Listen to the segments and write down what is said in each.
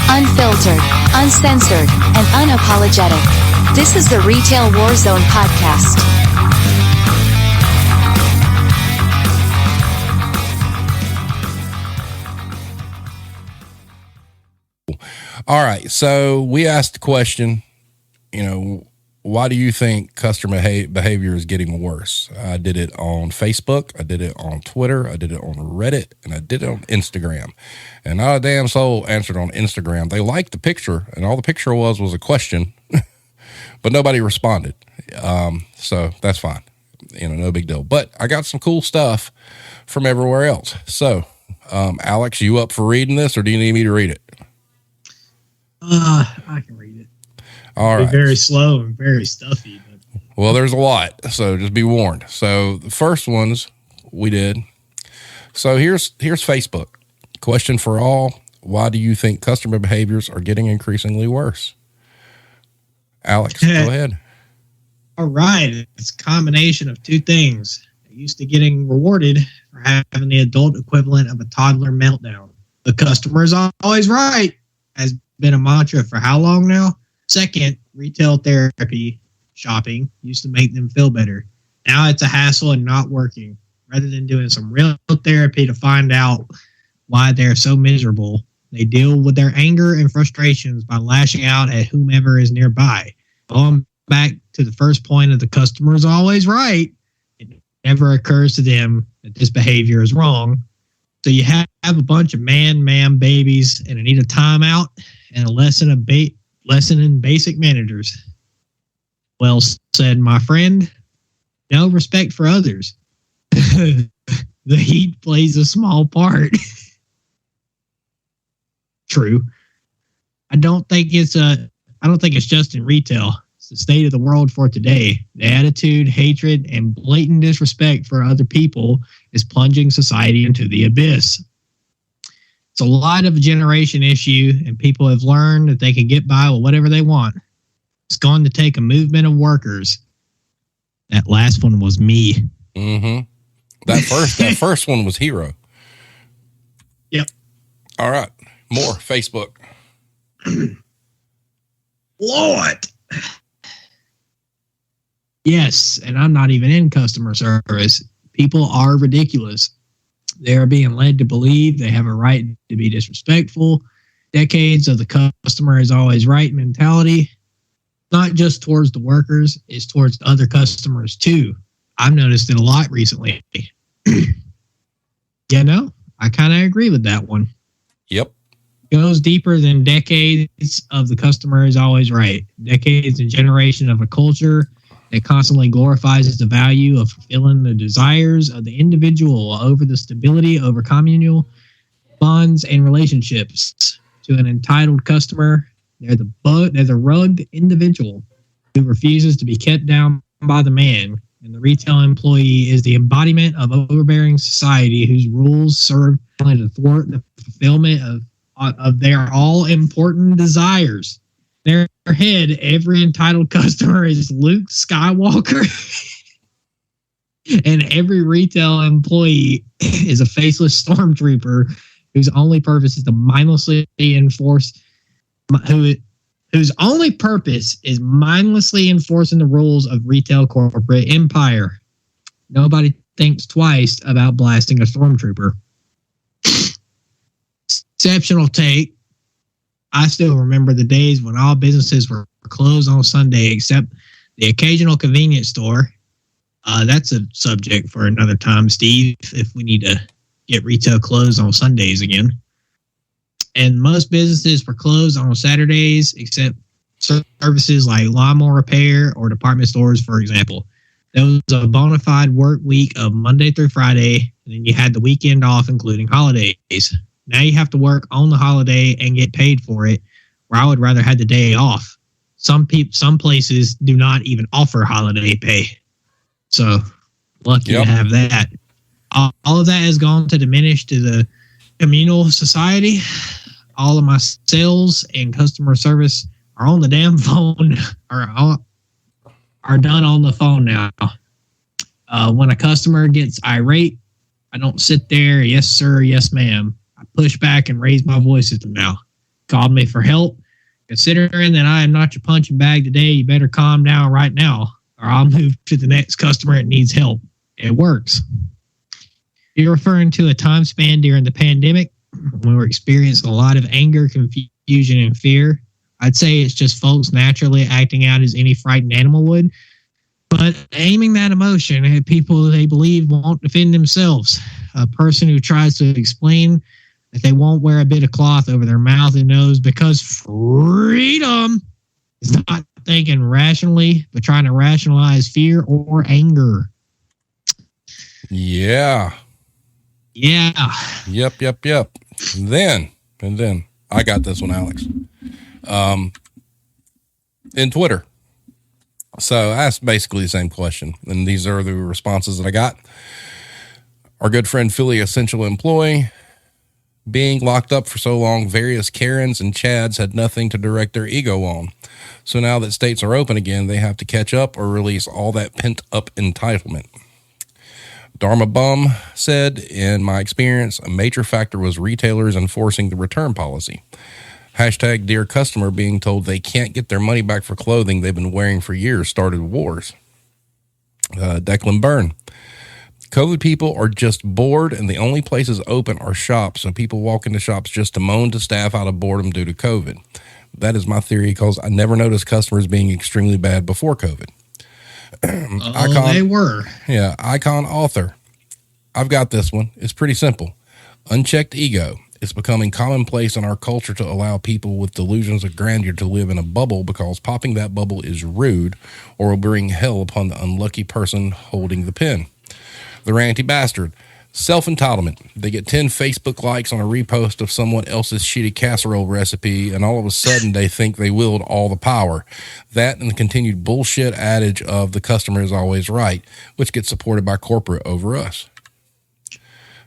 Unfiltered, uncensored, and unapologetic. This is the Retail Warzone podcast. All right, so we asked the question, why do you think customer behavior is getting worse? I did it on Facebook, I did it on Twitter, I did it on Reddit, and I did it on Instagram. And not a damn soul answered on Instagram. They liked the picture, and all the picture was a question, but nobody responded. So that's fine. No big deal. But I got some cool stuff from everywhere else. So, Alex, you up for reading this, or do you need me to read it? I can read it. All right. Very slow and very stuffy. But. Well, there's a lot, so just be warned. So the first ones we did. So here's Facebook. Question for all: why do you think customer behaviors are getting increasingly worse? Alex, go ahead. All right. It's a combination of two things. They're used to getting rewarded for having the adult equivalent of a toddler meltdown. The customer is always right has been a mantra for how long now? Second, retail therapy shopping used to make them feel better. Now it's a hassle and not working. Rather than doing some real therapy to find out why they're so miserable, they deal with their anger and frustrations by lashing out at whomever is nearby. Going back to the first point of the customer is always right, it never occurs to them that this behavior is wrong. So you have a bunch of man babies and need a timeout and a lesson in basic manners. Well said, my friend. No respect for others. The heat plays a small part. True. I don't think it's just in retail. It's the state of the world for today. The attitude, hatred, and blatant disrespect for other people is plunging society into the abyss. It's a lot of a generation issue, and people have learned that they can get by with whatever they want. It's going to take a movement of workers. That last one was me. Mm-hmm. That first one was Hero. Yep. All right. More Facebook. Lord. Yes, and I'm not even in customer service. People are ridiculous. They are being led to believe they have a right to be disrespectful. Decades of the customer is always right mentality, not just towards the workers, it's towards other customers too. I've noticed it a lot recently. I kind of agree with that one. Yep. Goes deeper than decades of the customer is always right. Decades and generation of a culture that constantly glorifies the value of fulfilling the desires of the individual over the stability over communal bonds and relationships. To an entitled customer, they're the rugged individual who refuses to be kept down by the man, and the retail employee is the embodiment of overbearing society whose rules serve only to thwart the fulfillment of their all-important desires. Their head, every entitled customer is Luke Skywalker, and every retail employee is a faceless stormtrooper whose only purpose is to mindlessly enforce whose only purpose is mindlessly enforcing the rules of retail corporate empire. Nobody thinks twice about blasting a stormtrooper. Exceptional take. I still remember the days when all businesses were closed on Sunday except the occasional convenience store. That's a subject for another time, Steve, if we need to get retail closed on Sundays again. And most businesses were closed on Saturdays except services like lawnmower repair or department stores, for example. There was a bona fide work week of Monday through Friday, and then you had the weekend off, including holidays. Now you have to work on the holiday and get paid for it, where I would rather have the day off. Some places do not even offer holiday pay. So lucky to have that. All of that has gone to diminish to the communal society. All of my sales and customer service are on the damn phone, are done on the phone now. When a customer gets irate, I don't sit there, yes, sir, yes, ma'am. I push back and raise my voice at them now. called me for help. Considering that I am not your punching bag today, you better calm down right now, or I'll move to the next customer that needs help. It works. You're referring to a time span during the pandemic when we're experiencing a lot of anger, confusion, and fear. I'd say it's just folks naturally acting out as any frightened animal would, but aiming that emotion at people they believe won't defend themselves. A person who tries to explain that they won't wear a bit of cloth over their mouth and nose because freedom is not thinking rationally, but trying to rationalize fear or anger. Yeah. Yeah. Yep. And then I got this one, Alex. In Twitter. So I asked basically the same question, and these are the responses that I got. Our good friend Philly, essential employee, being locked up for so long, various Karens and Chads had nothing to direct their ego on. So now that states are open again, they have to catch up or release all that pent up entitlement. Dharma Bum said, in my experience, a major factor was retailers enforcing the return policy. Hashtag dear customer being told they can't get their money back for clothing they've been wearing for years started wars. Declan Byrne. COVID people are just bored and the only places open are shops. So people walk into shops just to moan to staff out of boredom due to COVID. That is my theory because I never noticed customers being extremely bad before COVID. They were. Yeah, Icon author. I've got this one. It's pretty simple. Unchecked ego. It's becoming commonplace in our culture to allow people with delusions of grandeur to live in a bubble because popping that bubble is rude or will bring hell upon the unlucky person holding the pen. The ranty bastard. Self-entitlement. They get 10 Facebook likes on a repost of someone else's shitty casserole recipe, and all of a sudden they think they wield all the power. That and the continued bullshit adage of the customer is always right, which gets supported by corporate over us.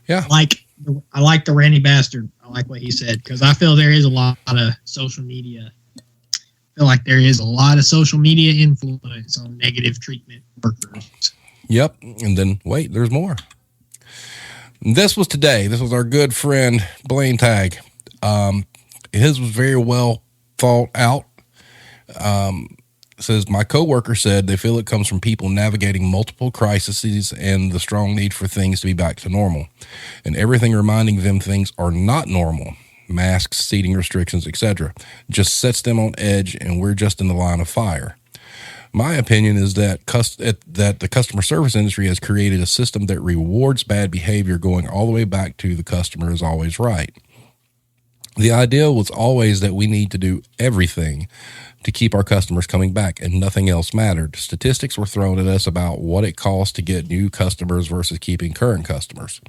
Yeah. I like the ranty bastard. I like what he said because I feel there is a lot of social media. I feel like there is a lot of social media influence on negative treatment workers. Yep. And then, wait, there's more. This was today. This was our good friend, Blaine Tag. His was very well thought out. Says, my coworker said they feel it comes from people navigating multiple crises and the strong need for things to be back to normal. And everything reminding them things are not normal. Masks, seating restrictions, etc. just sets them on edge and we're just in the line of fire. My opinion is that the customer service industry has created a system that rewards bad behavior going all the way back to the customer is always right. The idea was always that we need to do everything to keep our customers coming back and nothing else mattered. Statistics were thrown at us about what it costs to get new customers versus keeping current customers.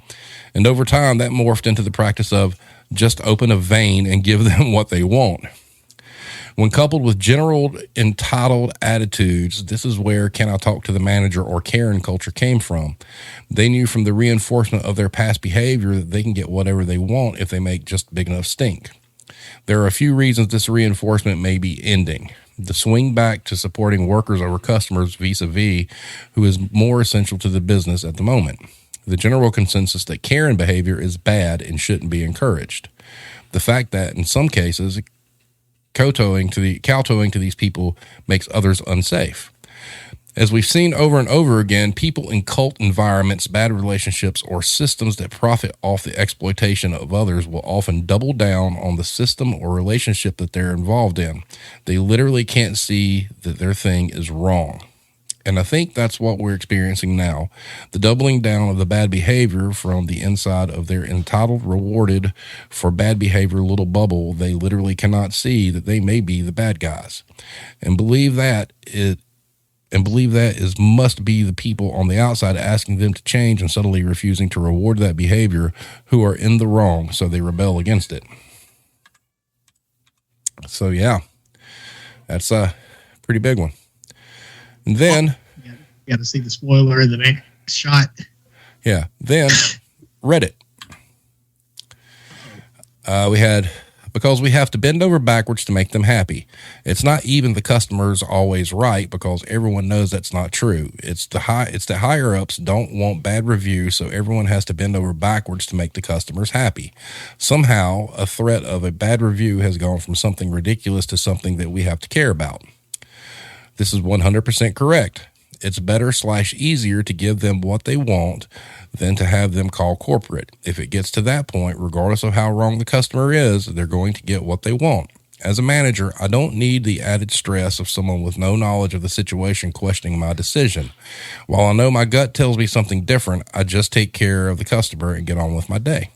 And over time, that morphed into the practice of just open a vein and give them what they want. When coupled with general entitled attitudes, this is where can I talk to the manager or Karen culture came from. They knew from the reinforcement of their past behavior that they can get whatever they want if they make just big enough stink. There are a few reasons this reinforcement may be ending. The swing back to supporting workers over customers vis-a-vis who is more essential to the business at the moment. The general consensus that Karen behavior is bad and shouldn't be encouraged. The fact that in some cases, kowtowing to these people makes others unsafe. As we've seen over and over again, people in cult environments, bad relationships, or systems that profit off the exploitation of others will often double down on the system or relationship that they're involved in. They literally can't see that their thing is wrong. And I think that's what we're experiencing now. The doubling down of the bad behavior from the inside of their entitled, rewarded for bad behavior little bubble. They literally cannot see that they may be the bad guys. And believe that must be the people on the outside asking them to change and subtly refusing to reward that behavior who are in the wrong, so they rebel against it. So yeah, that's a pretty big one. And then you got to see the spoiler in the next shot. Yeah. Then Reddit. We had because we have to bend over backwards to make them happy. It's not even the customer's always right, because everyone knows that's not true. It's the higher ups don't want bad reviews, so everyone has to bend over backwards to make the customers happy. Somehow, a threat of a bad review has gone from something ridiculous to something that we have to care about. This is 100% correct. It's better/easier to give them what they want than to have them call corporate. If it gets to that point, regardless of how wrong the customer is, they're going to get what they want. As a manager, I don't need the added stress of someone with no knowledge of the situation questioning my decision. While I know my gut tells me something different, I just take care of the customer and get on with my day.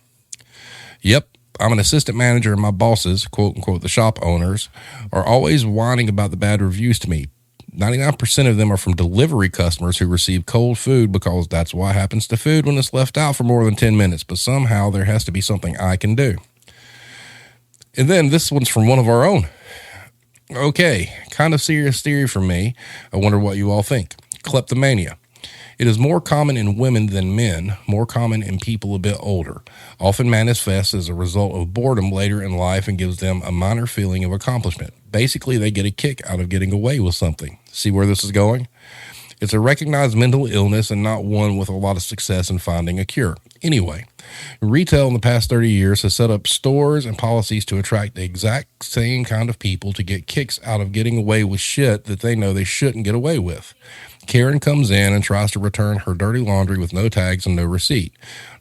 Yep, I'm an assistant manager, and my bosses, quote unquote, the shop owners, are always whining about the bad reviews to me. 99% of them are from delivery customers who receive cold food, because that's what happens to food when it's left out for more than 10 minutes. But somehow there has to be something I can do. And then this one's from one of our own. Okay, kind of serious theory from me. I wonder what you all think. Kleptomania. It is more common in women than men, more common in people a bit older. Often manifests as a result of boredom later in life and gives them a minor feeling of accomplishment. Basically, they get a kick out of getting away with something. See where this is going? It's a recognized mental illness and not one with a lot of success in finding a cure. Anyway, retail in the past 30 years has set up stores and policies to attract the exact same kind of people to get kicks out of getting away with shit that they know they shouldn't get away with. Karen comes in and tries to return her dirty laundry with no tags and no receipt.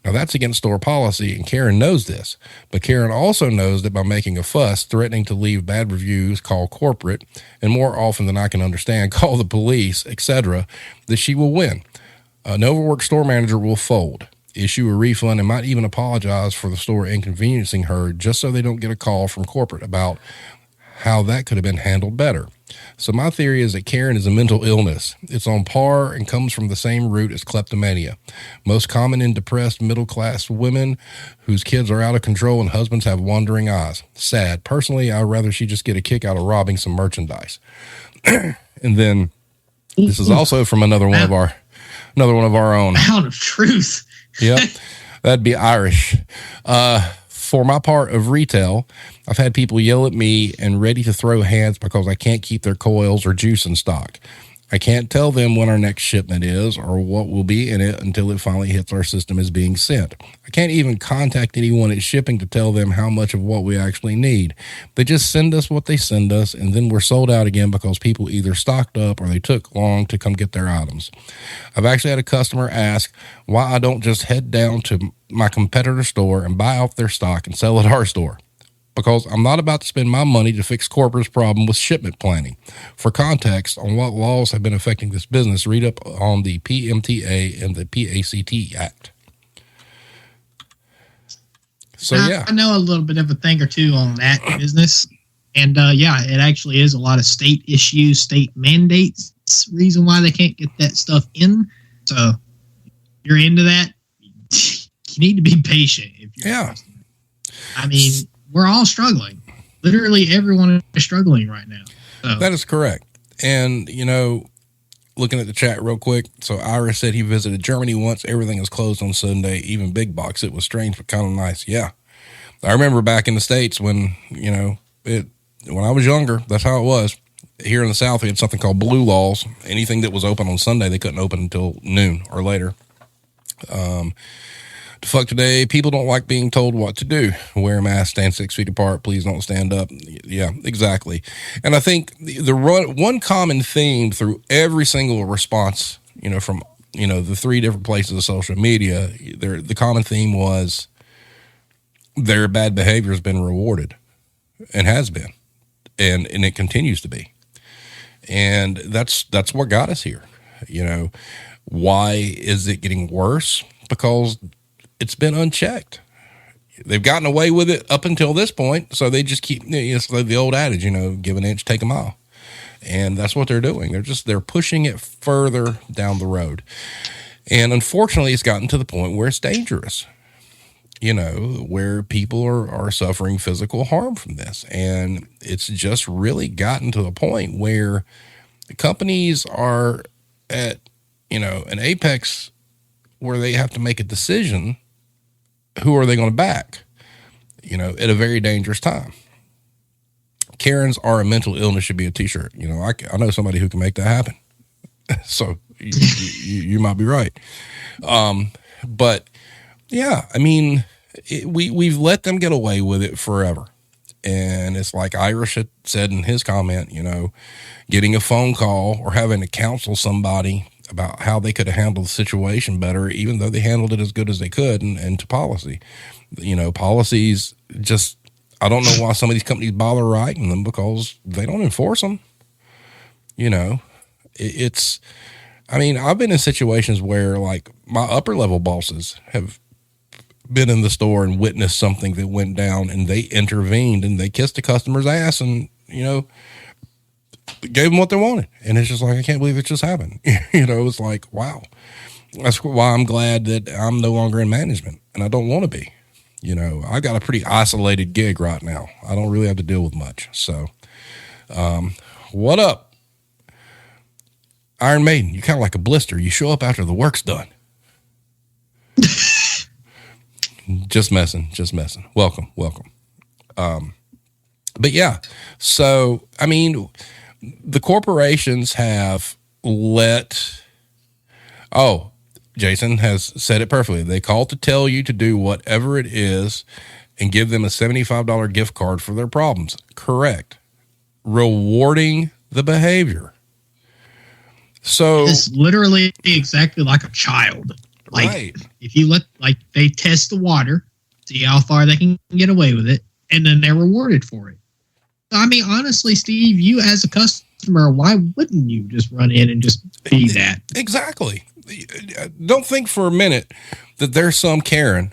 Now, that's against store policy, and Karen knows this. But Karen also knows that by making a fuss, threatening to leave bad reviews, call corporate, and more often than I can understand, call the police, etc., that she will win. An overworked store manager will fold, issue a refund, and might even apologize for the store inconveniencing her just so they don't get a call from corporate about how that could have been handled better. So my theory is that Karen is a mental illness. It's on par and comes from the same root as kleptomania. Most common in depressed middle-class women whose kids are out of control and husbands have wandering eyes. Sad. Personally, I'd rather she just get a kick out of robbing some merchandise. And then this is also from another one of our own. Pound of truth. Yep. That'd be Irish. For my part of retail, I've had people yell at me and ready to throw hands because I can't keep their coils or juice in stock. I can't tell them when our next shipment is or what will be in it until it finally hits our system as being sent. I can't even contact anyone at shipping to tell them how much of what we actually need. They just send us what they send us, and then we're sold out again because people either stocked up or they took long to come get their items. I've actually had a customer ask why I don't just head down to my competitor store and buy off their stock and sell at our store. Because I'm not about to spend my money to fix corporate's problem with shipment planning. For context on what laws have been affecting this business, read up on the PMTA and the PACT Act. So, I know a little bit of a thing or two on that business. And, it actually is a lot of state issues, state mandates, reason why they can't get that stuff in. So, if you're into that, you need to be patient. If you're a customer. I mean, we're all struggling. Literally everyone is struggling right now. So. That is correct. And, looking at the chat real quick. So Ira said he visited Germany once. Everything was closed on Sunday, even big box. It was strange, but kind of nice. Yeah. I remember back in the States when, when I was younger, that's how it was. Here in the South, we had something called blue laws. Anything that was open on Sunday, they couldn't open until noon or later. The fuck today, people don't like being told what to do. Wear a mask, stand 6 feet apart, please don't stand up. Yeah, exactly. And I think the one common theme through every single response, from, the three different places of social media, the common theme was their bad behavior has been rewarded and has been, and it continues to be. And that's what got us here. Why is it getting worse? Because it's been unchecked. They've gotten away with it up until this point, so they just keep, it's like the old adage, give an inch, take a mile. And that's what they're doing. They're pushing it further down the road. And unfortunately, it's gotten to the point where it's dangerous, where people are suffering physical harm from this. And it's just really gotten to a point where the companies are at, an apex where they have to make a decision. Who are they going to back, at a very dangerous time? Karens are a mental illness should be a t-shirt. You know, I know somebody who can make that happen. So you might be right. But yeah, I mean, we've let them get away with it forever. And it's like Irish had said in his comment, you know, getting a phone call or having to counsel somebody about how they could have handled the situation better, even though they handled it as good as they could, and to policy. You know, policies just, I don't know why some of these companies bother writing them, because they don't enforce them. You know, I mean, I've been in situations where like my upper level bosses have been in the store and witnessed something that went down, and they intervened and they kissed the customer's ass and, you know, gave them what they wanted. And it's just like, I can't believe it just happened. You know, it's like, wow. That's why I'm glad that I'm no longer in management, and I don't want to be. You know, I got a pretty isolated gig right now. I don't really have to deal with much. So, what up? Iron Maiden, you're kind of like a blister. You show up after the work's done. Just messing. Welcome. But yeah, so, I mean, the corporations have Jason has said it perfectly. They call to tell you to do whatever it is and give them a $75 gift card for their problems. Correct. Rewarding the behavior. So it's literally exactly like a child. Like, right. If you they test the water, see how far they can get away with it, and then they're rewarded for it. I mean, honestly, Steve, you as a customer, why wouldn't you just run in and just be that? Exactly. Don't think for a minute that there's some Karen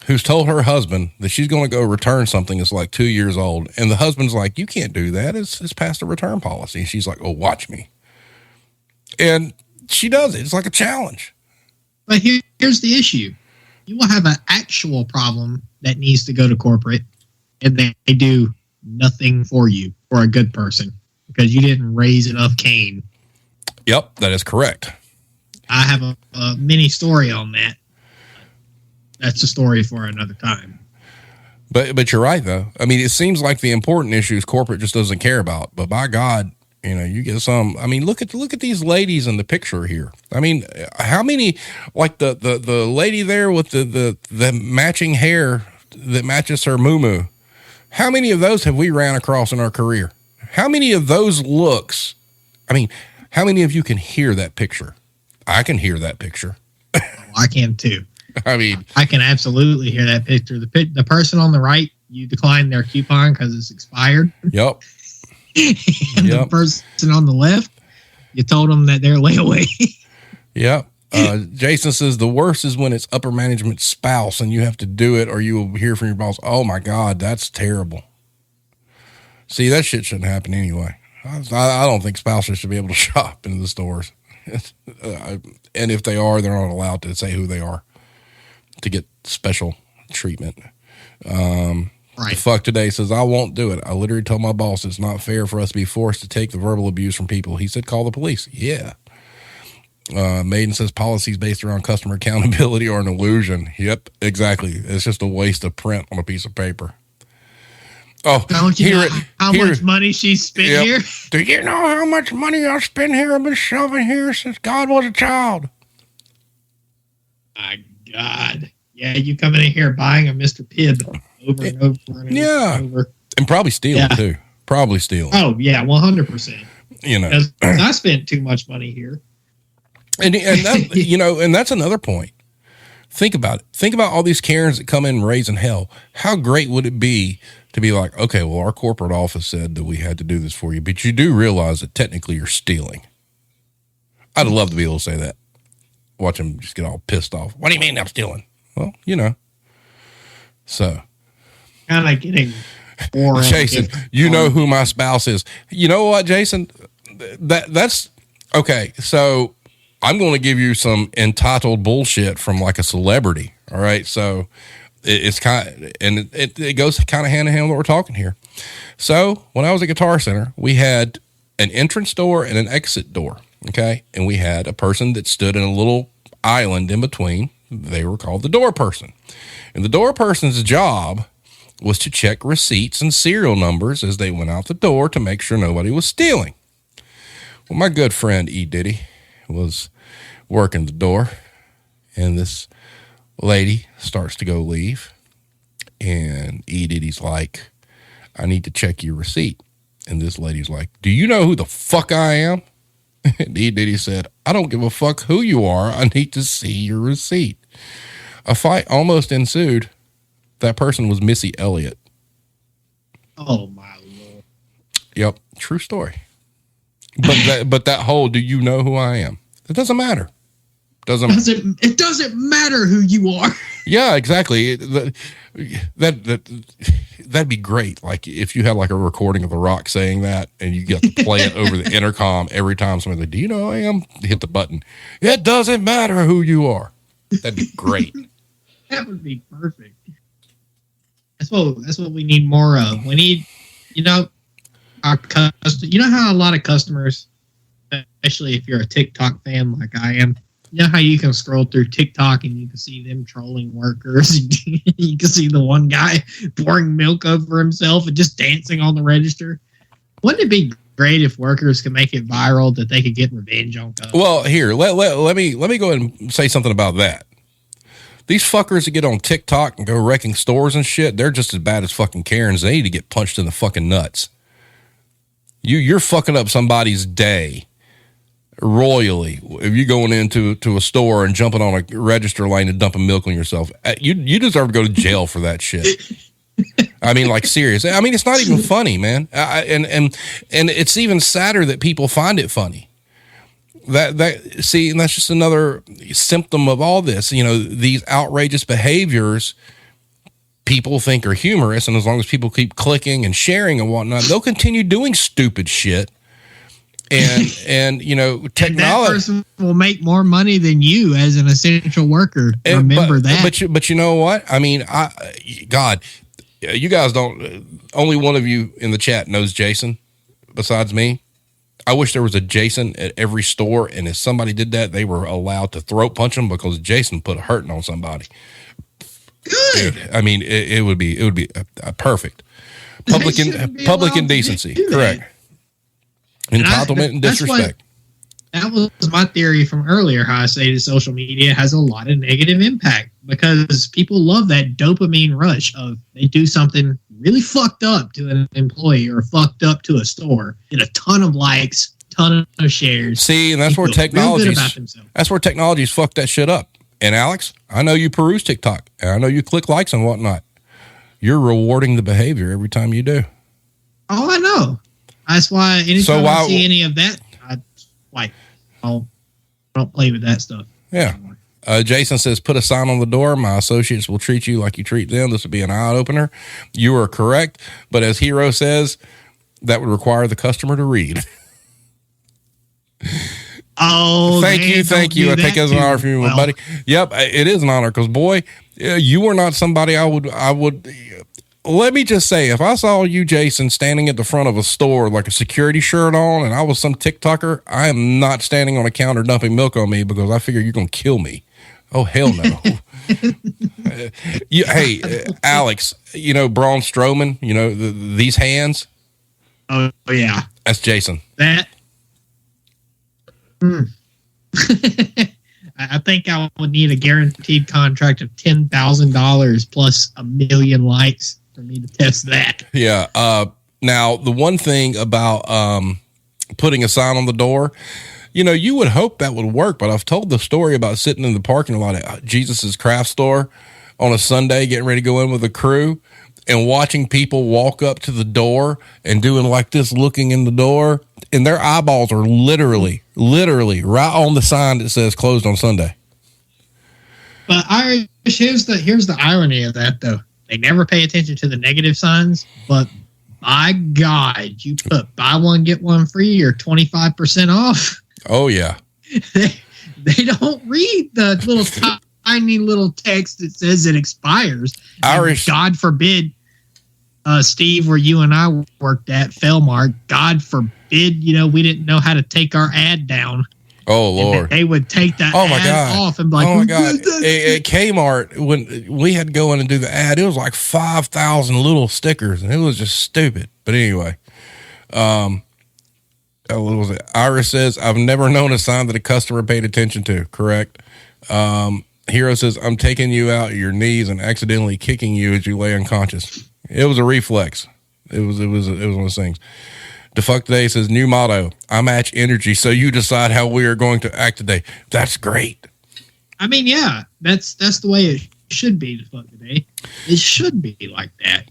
who's told her husband that she's going to go return something that's like 2 years old. And the husband's like, you can't do that. It's past the return policy. And she's like, oh, watch me. And she does it. It's like a challenge. But here's the issue. You will have an actual problem that needs to go to corporate, and they do nothing for you, for a good person, because you didn't raise enough cane. Yep, that is correct. I have a mini story on that. That's a story for another time. But you're right, though. I mean, it seems like the important issues corporate just doesn't care about. But by God, you know, you get some. I mean, look at these ladies in the picture here. I mean, how many, like the lady there with the matching hair that matches her muumuu? How many of those have we ran across in our career? How many of those looks? I mean, how many of you can hear that picture? I can hear that picture. I can too. I mean, I can absolutely hear that picture. The person on the right, you declined their coupon because it's expired. Yep. And the person on the left, you told them that they're layaway. Yep. Jason says the worst is when it's upper management spouse and you have to do it, or you will hear from your boss. Oh my God, that's terrible. See, that shit shouldn't happen anyway. I don't think spouses should be able to shop in the stores. And if they are, they're not allowed to say who they are to get special treatment. Right. The fuck today says, I won't do it. I literally told my boss it's not fair for us to be forced to take the verbal abuse from people. He said, call the police. Yeah. Maiden says policies based around customer accountability are an illusion. Yep, exactly. It's just a waste of print on a piece of paper. Oh, don't you know how much money she spent here? Do you know how much money I spent here? I've been shoving here since God was a child. My God. Yeah, you coming in here buying a Mr. Pibb over and over and over. And probably stealing too. Probably stealing. Oh, yeah, 100%. You know. Because I spent too much money here. And that, you know, and that's another point. Think about it. Think about all these Karens that come in raising hell. How great would it be to be like, okay, well, our corporate office said that we had to do this for you, but you do realize that technically you're stealing. I'd love to be able to say that. Watch them just get all pissed off. What do you mean I'm stealing? Well, you know. So. Kind of getting boring. Jason, you know who my spouse is. You know what, Jason? That's okay. So I'm going to give you some entitled bullshit from like a celebrity. All right. So it's kind of, and it goes kind of hand in hand with what we're talking here. So when I was at Guitar Center, we had an entrance door and an exit door. Okay. And we had a person that stood in a little island in between. They were called the door person. And the door person's job was to check receipts and serial numbers as they went out the door to make sure nobody was stealing. Well, my good friend E. Diddy was working the door, and this lady starts to go leave, and E. Diddy's like, I need to check your receipt. And this lady's like, do you know who the fuck I am? And E. Diddy said, I don't give a fuck who you are. I need to see your receipt. A fight almost ensued. That person was Missy Elliott. Oh, my Lord. Yep, true story. But that whole, do you know who I am? It doesn't matter. It doesn't matter who you are. Yeah, exactly. That'd be great. Like if you had like a recording of The Rock saying that, and you get to play it over the intercom every time somebody's like, do you know who I am? Hit the button. It doesn't matter who you are. That'd be great. That would be perfect. That's what we need more of. We need, our you know how a lot of customers, especially if you're a TikTok fan like I am, you know how you can scroll through TikTok and you can see them trolling workers. You can see the one guy pouring milk over himself and just dancing on the register. Wouldn't it be great if workers could make it viral that they could get revenge on customers? Well, here, let me go ahead and say something about that. These fuckers that get on TikTok and go wrecking stores and shit, they're just as bad as fucking Karens. They need to get punched in the fucking nuts. You're fucking up somebody's day royally if you're going into a store and jumping on a register lane and dumping milk on yourself. You deserve to go to jail for that shit. I mean, like, serious. I mean, it's not even funny, man. And it's even sadder that people find it funny. And that's just another symptom of all this. These outrageous behaviors people think are humorous, and as long as people keep clicking and sharing and whatnot, they'll continue doing stupid shit. And technology. And that person will make more money than you as an essential worker. Remember that. But you know what? I mean, God, you guys don't. Only one of you in the chat knows Jason, besides me. I wish there was a Jason at every store, and if somebody did that, they were allowed to throat punch them because Jason put a hurting on somebody. Good. Dude, I mean, it would be a perfect public indecency. Correct. Entitlement and disrespect. That was my theory from earlier, how I say that social media has a lot of negative impact because people love that dopamine rush of they do something really fucked up to an employee or fucked up to a store, get a ton of likes, ton of shares. See, and that's where technology's fucked that shit up. And Alex, I know you peruse TikTok, and I know you click likes and whatnot. You're rewarding the behavior every time you do. Oh, I know. That's why anytime I see any of that, I don't play with that stuff. Yeah. Jason says, put a sign on the door. My associates will treat you like you treat them. This would be an eye-opener. You are correct. But as Hero says, that would require the customer to read. Oh, thank you. I take it as an honor from you, my buddy. Yep, it is an honor because, boy, you are not somebody I would. Let me just say, if I saw you, Jason, standing at the front of a store like a security shirt on, and I was some TikToker, I am not standing on a counter dumping milk on me because I figure you're going to kill me. Oh, hell no. Hey, Alex, Braun Strowman, these hands. Oh, yeah. That's Jason. That. I think I would need a guaranteed contract of $10,000 plus 1 million likes for me to test that. Yeah. Now, the one thing about putting a sign on the door, you would hope that would work, but I've told the story about sitting in the parking lot at Jesus's Craft Store on a Sunday, getting ready to go in with a crew, and watching people walk up to the door and doing like this, looking in the door, and their eyeballs are literally right on the sign that says closed on Sunday. But here's the irony of that, though. They never pay attention to the negative signs, but my God, you put buy one, get one free or 25% off. Oh, yeah. They don't read the little tiny little text that says it expires. Irish. God forbid, Steve, where you and I worked at, Felmark, God forbid, we didn't know how to take our ad down. Oh Lord! They would take that Oh my ad God! off and be like, oh my God! At Kmart, when we had to go in and do the ad, it was like 5,000 little stickers, and it was just stupid. But anyway, what was it? Iris says, "I've never known a sign that a customer paid attention to." Correct. Hero says, "I'm taking you out of your knees and accidentally kicking you as you lay unconscious." It was a reflex. It was one of those things. Defuck Today says, "New motto: I match energy, so you decide how we are going to act today." That's great. I mean, yeah, that's the way it should be. Defuck Today, it should be like that.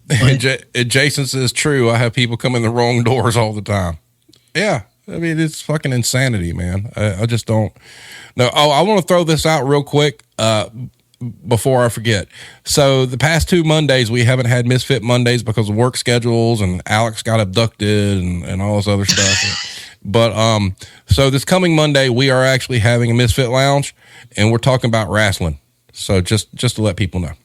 And Jason says, "True. I have people come in the wrong doors all the time." Yeah, I mean, it's fucking insanity, man. I just don't. No. Oh, I want to throw this out real quick. Before I forget. So the past 2 Mondays, we haven't had Misfit Mondays because of work schedules and Alex got abducted and all this other stuff. But, so this coming Monday, we are actually having a Misfit Lounge and we're talking about wrestling. So just to let people know.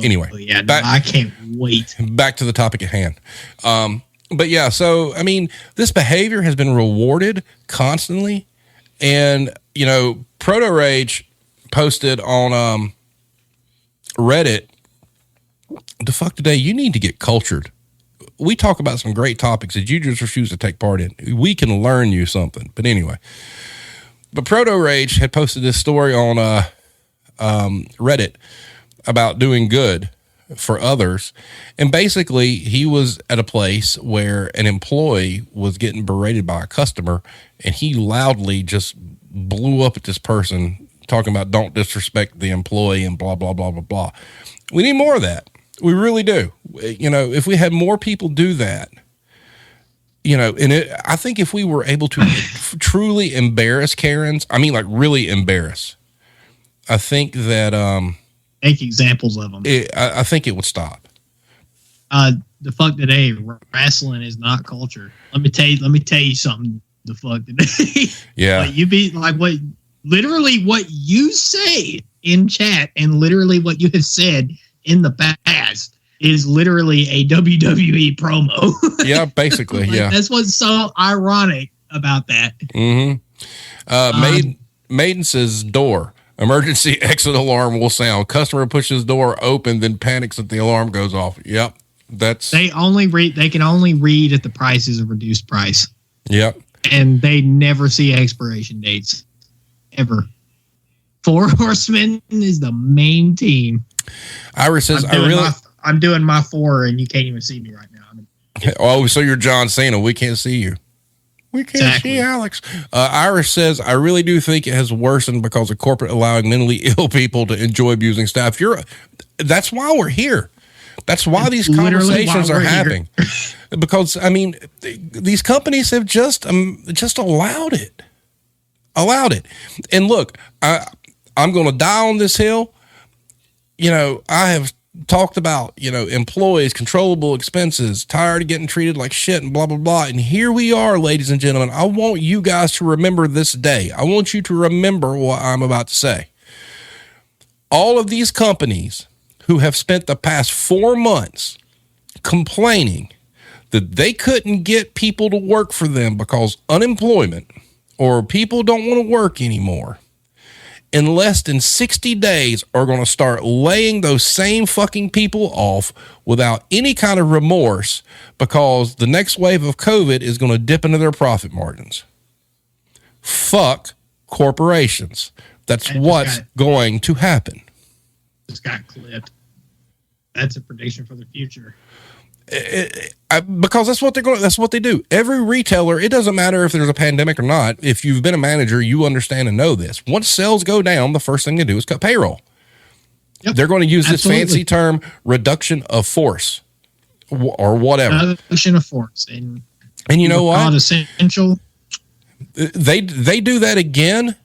Anyway. Yeah, I can't wait. Back to the topic at hand. But yeah, so, I mean, this behavior has been rewarded constantly. And, Proto Rage posted on Reddit, "Defuck Today, you need to get cultured. We talk about some great topics that you just refuse to take part in. We can learn you something." But anyway, Proto Rage had posted this story on Reddit about doing good for others. And basically, he was at a place where an employee was getting berated by a customer, and he loudly just blew up at this person, talking about don't disrespect the employee and blah, blah, blah, blah, blah. We need more of that. We really do. If we had more people do that, I think if we were able to truly embarrass Karens, I mean, like really embarrass, I think that, make examples of them. I think it would stop. Defuck Today, wrestling is not culture. Let me tell you something, Defuck Today. Yeah. You be like literally what you say in chat and literally what you have said in the past is literally a WWE promo. Yeah, basically. Yeah. That's what's so ironic about that. Mm-hmm. Maiden says door. Emergency exit alarm will sound. Customer pushes door open, then panics that the alarm goes off. Yep. They can only read if the price is a reduced price. Yep. And they never see expiration dates. Ever. Four Horsemen is the main team. Iris says, I'm doing my 4 and you can't even see me right now. Oh, so you're John Cena. We can't see you. We can't see Alex. Iris says, "I really do think it has worsened because of corporate allowing mentally ill people to enjoy abusing staff." That's why we're here. That's why these conversations are happening. Because, I mean, these companies have just allowed it. And look, I'm going to die on this hill. I have talked about, employees, controllable expenses, tired of getting treated like shit and blah, blah, blah. And here we are, ladies and gentlemen. I want you guys to remember this day. I want you to remember what I'm about to say. All of these companies who have spent the past 4 months complaining that they couldn't get people to work for them because unemployment or people don't want to work anymore, in less than 60 days are going to start laying those same fucking people off without any kind of remorse because the next wave of COVID is going to dip into their profit margins. Fuck corporations. That's what's going to happen. Just got clipped. That's a prediction for the future. Because that's what they do. Every retailer, it doesn't matter if there's a pandemic or not. If you've been a manager, you understand and know this. Once sales go down, the first thing they do is cut payroll. Yep. They're going to use this fancy term, reduction of force or whatever. Reduction of force. And you know what? Essential. They do that again.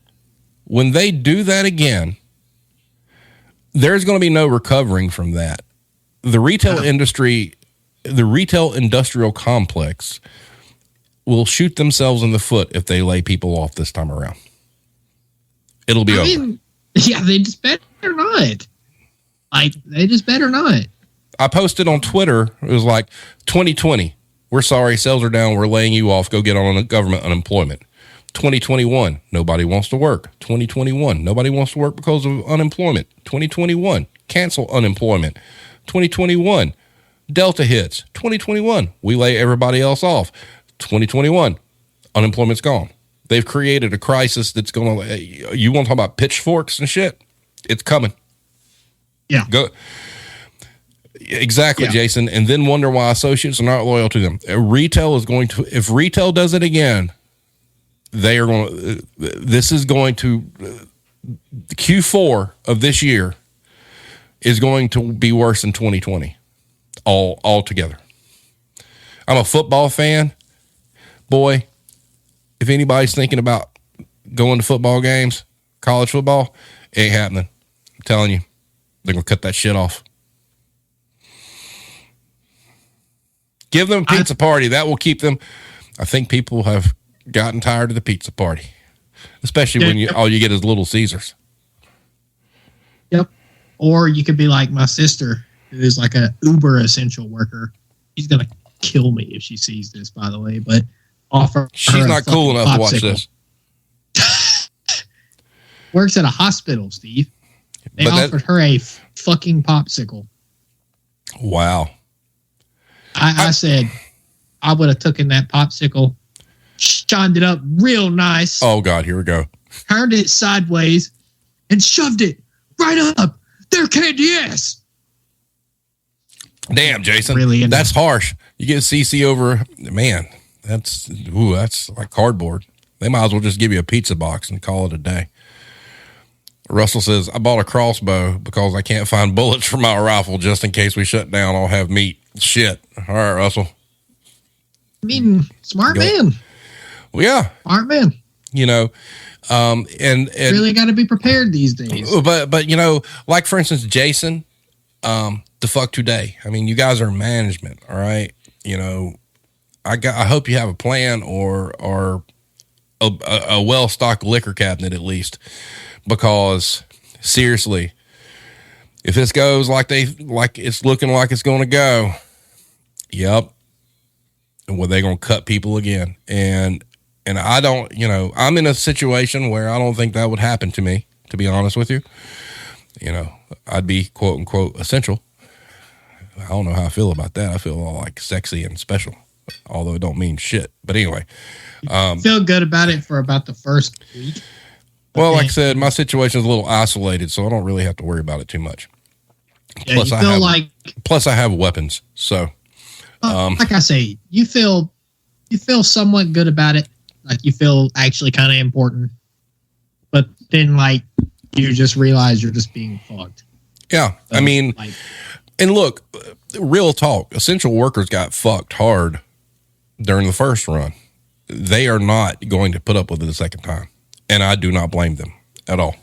When they do that again, there's going to be no recovering from that. The retail industry, the retail industrial complex will shoot themselves in the foot if they lay people off this time around. It'll be over. Yeah, they just better not. They just better not. I posted on Twitter, it was like 2020. We're sorry, sales are down. We're laying you off. Go get on government unemployment. 2021, nobody wants to work. 2021, nobody wants to work because of unemployment. 2021, cancel unemployment. 2021, Delta hits. 2021, we lay everybody else off. 2021, unemployment's gone. They've created a crisis that's going to, you want to talk about pitchforks and shit? It's coming. Yeah. Go. Exactly, yeah. Jason. And then wonder why associates are not loyal to them. Retail is going to, if retail does it again, they are going to, this is going to, Q4 of this year is going to be worse than 2020 all together. I'm a football fan. Boy, if anybody's thinking about going to football games, college football, it ain't happening. I'm telling you, they're going to cut that shit off. Give them a pizza party. That will keep them. I think people have gotten tired of the pizza party, especially when all you get is Little Caesars. Yep. Or you could be like my sister, who is like a uber essential worker. She's going to kill me if she sees this, by the way, but offer. She's not cool enough to watch this. Works at a hospital, Steve. They offered her a fucking popsicle. Wow. I said I would have taken that popsicle, shined it up real nice. Oh, God, here we go. Turned it sideways and shoved it right up their candy ass. Damn, Jason. Really that's harsh. You get CC over, man, that's like cardboard. They might as well just give you a pizza box and call it a day. Russell says, I bought a crossbow because I can't find bullets for my rifle just in case we shut down. I'll have meat. Shit. All right, Russell. I mean, smart man. Well, yeah. Smart man. You know, and really got to be prepared these days. But you know, like for instance, Jason, the fuck today. I mean, you guys are management, all right? You know, I hope you have a plan or a well-stocked liquor cabinet at least, because seriously, if this goes like it's looking like it's going to go, yep. And well, they're going to cut people again. And I don't, you know, I'm in a situation where I don't think that would happen to me, to be honest with you. You know, I'd be quote unquote essential. I don't know how I feel about that. I feel all like sexy and special, although it don't mean shit. But anyway, feel good about it for about the first week. Well, like I said, my situation is a little isolated, so I don't really have to worry about it too much. Yeah, plus, I have weapons. So, like I say, you feel somewhat good about it. Like you feel actually kind of important, but then like you just realize you're just being fucked. Yeah, so, I mean, and look, real talk. Essential workers got fucked hard during the first run. They are not going to put up with it a second time. And I do not blame them at all.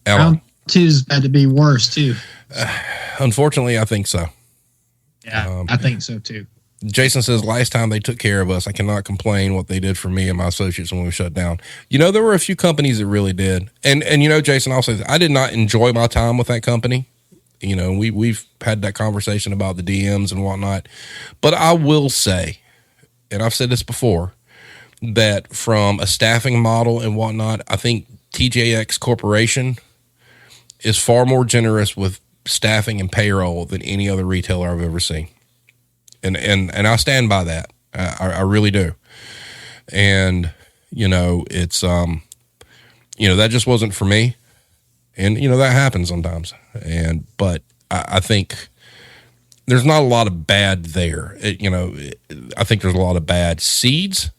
Round two's about to be worse too. Unfortunately, I think so. Yeah, I think so too. Jason says, last time they took care of us, I cannot complain what they did for me and my associates when we shut down. You know, there were a few companies that really did. And you know, Jason, I'll say this, I did not enjoy my time with that company. You know, we've had that conversation about the DMs and whatnot. But I will say, and I've said this before, that from a staffing model and whatnot, I think TJX Corporation is far more generous with staffing and payroll than any other retailer I've ever seen. And I stand by that. I really do. And, you know, it's, you know, that just wasn't for me. And, you know, that happens sometimes. But I think there's not a lot of bad there. I think there's a lot of bad seeds,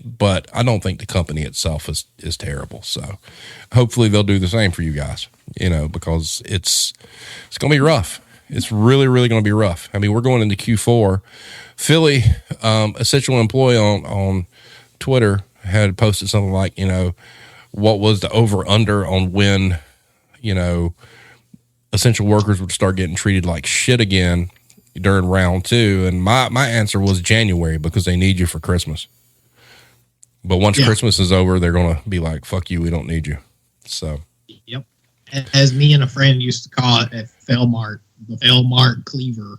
but I don't think the company itself is terrible. So hopefully they'll do the same for you guys, you know, because it's going to be rough. It's really, really going to be rough. I mean, we're going into Q4. Philly, essential employee on Twitter had posted something like, you know, what was the over under on when, you know, essential workers would start getting treated like shit again during round 2. And my answer was January, because they need you for Christmas. But once Christmas is over, they're going to be like, fuck you, we don't need you. So. Yep. As me and a friend used to call it at Felmart, the Felmart Cleaver.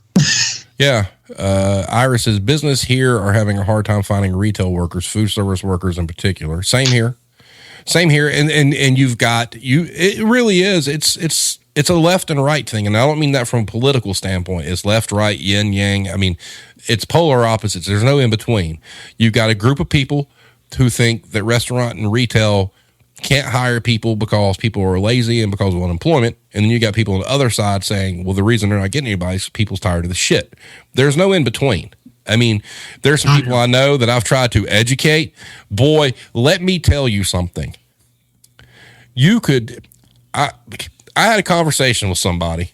Yeah. Iris says business here are having a hard time finding retail workers, food service workers in particular. Same here. And you've got it really is. It's a left and right thing. And I don't mean that from a political standpoint. It's left, right, yin, yang. I mean, it's polar opposites. There's no in between. You've got a group of people who think that restaurant and retail can't hire people because people are lazy and because of unemployment. And then you got people on the other side saying, well, the reason they're not getting anybody is people's tired of the shit. There's no in between. I mean, there's some people I know that I've tried to educate. Boy, let me tell you something. I had a conversation with somebody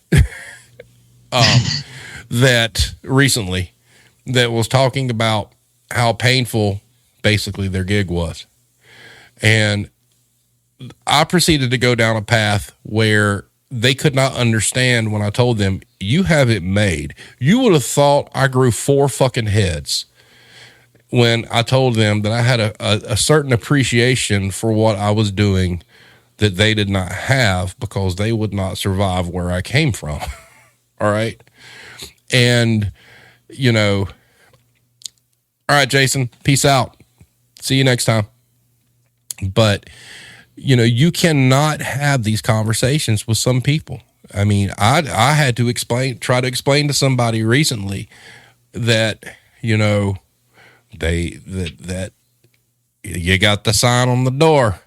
that recently that was talking about how painful basically their gig was. And I proceeded to go down a path where they could not understand when I told them, you have it made. You would have thought I grew 4 fucking heads when I told them that I had a certain appreciation for what I was doing that they did not have because they would not survive where I came from. All right. And, all right, Jason, peace out. See you next time. But, you cannot have these conversations with some people. I mean, I had to try to explain to somebody recently that, that you got the sign on the door,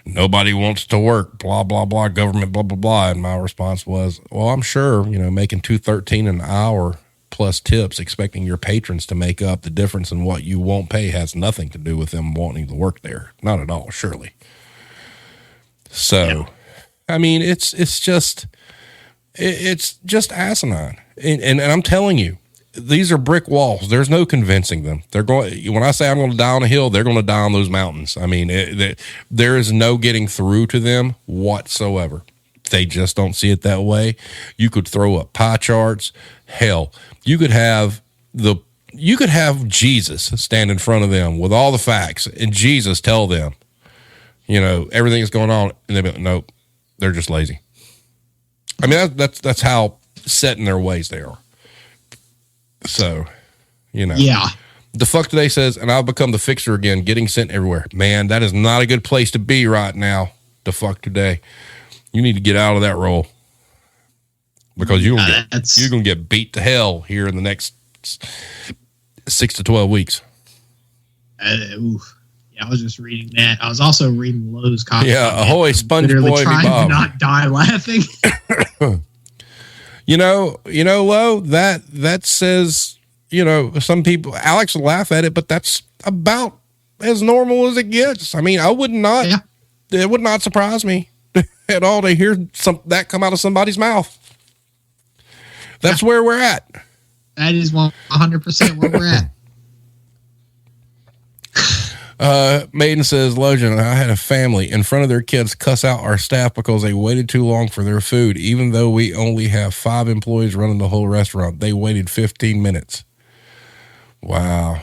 nobody wants to work, blah, blah, blah, government, blah, blah, blah. And my response was, well, I'm sure, making $2.13 an hour plus tips, expecting your patrons to make up the difference in what you won't pay has nothing to do with them wanting to work there. Not at all, surely. So, yeah. I mean, it's just asinine. And I'm telling you, these are brick walls. There's no convincing them. When I say I'm going to die on a hill, they're going to die on those mountains. I mean, there is no getting through to them whatsoever. They just don't see it that way. You could throw up pie charts. Hell, you could have Jesus stand in front of them with all the facts and Jesus tell them, everything that's going on. And they'd be like, nope, they're just lazy. I mean, that's how set in their ways they are. So, yeah. The fuck today says, and I'll become the fixer again, getting sent everywhere. Man, that is not a good place to be right now. The fuck today. You need to get out of that role because you're gonna get beat to hell here in the next 6 to 12 weeks. Yeah, I was just reading that. I was also reading Lowe's comment. Yeah, ahoy, Sponge Boy, trying Bob. to not die laughing. Lo, that says, some people, Alex will laugh at it, but that's about as normal as it gets. I mean, it would not surprise me at all to hear that come out of somebody's mouth. That's where we're at. That is 100% where we're at. Maiden says, Logan, I had a family in front of their kids cuss out our staff because they waited too long for their food. Even though we only have 5 employees running the whole restaurant, they waited 15 minutes. Wow.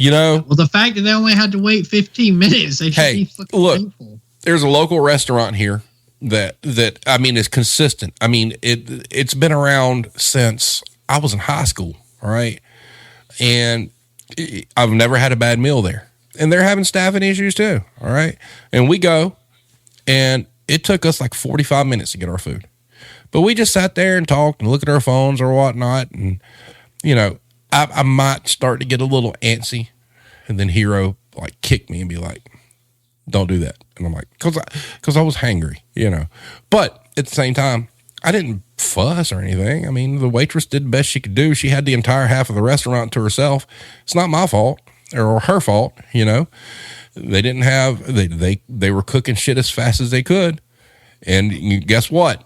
Well, the fact that they only had to wait 15 minutes, they should be fucking thankful. There's a local restaurant here that I mean is consistent. I mean, it's been around since I was in high school. All right. And I've never had a bad meal there. And they're having staffing issues too. All right. And we go, and it took us like 45 minutes to get our food. But we just sat there and talked and looked at our phones or whatnot. And, I might start to get a little antsy. And then Hero like kick me and be like, don't do that. And I'm like, cause I was hangry, but at the same time, I didn't fuss or anything. I mean, the waitress did the best she could do. She had the entire half of the restaurant to herself. It's not my fault or her fault. They didn't have, they were cooking shit as fast as they could. And guess what?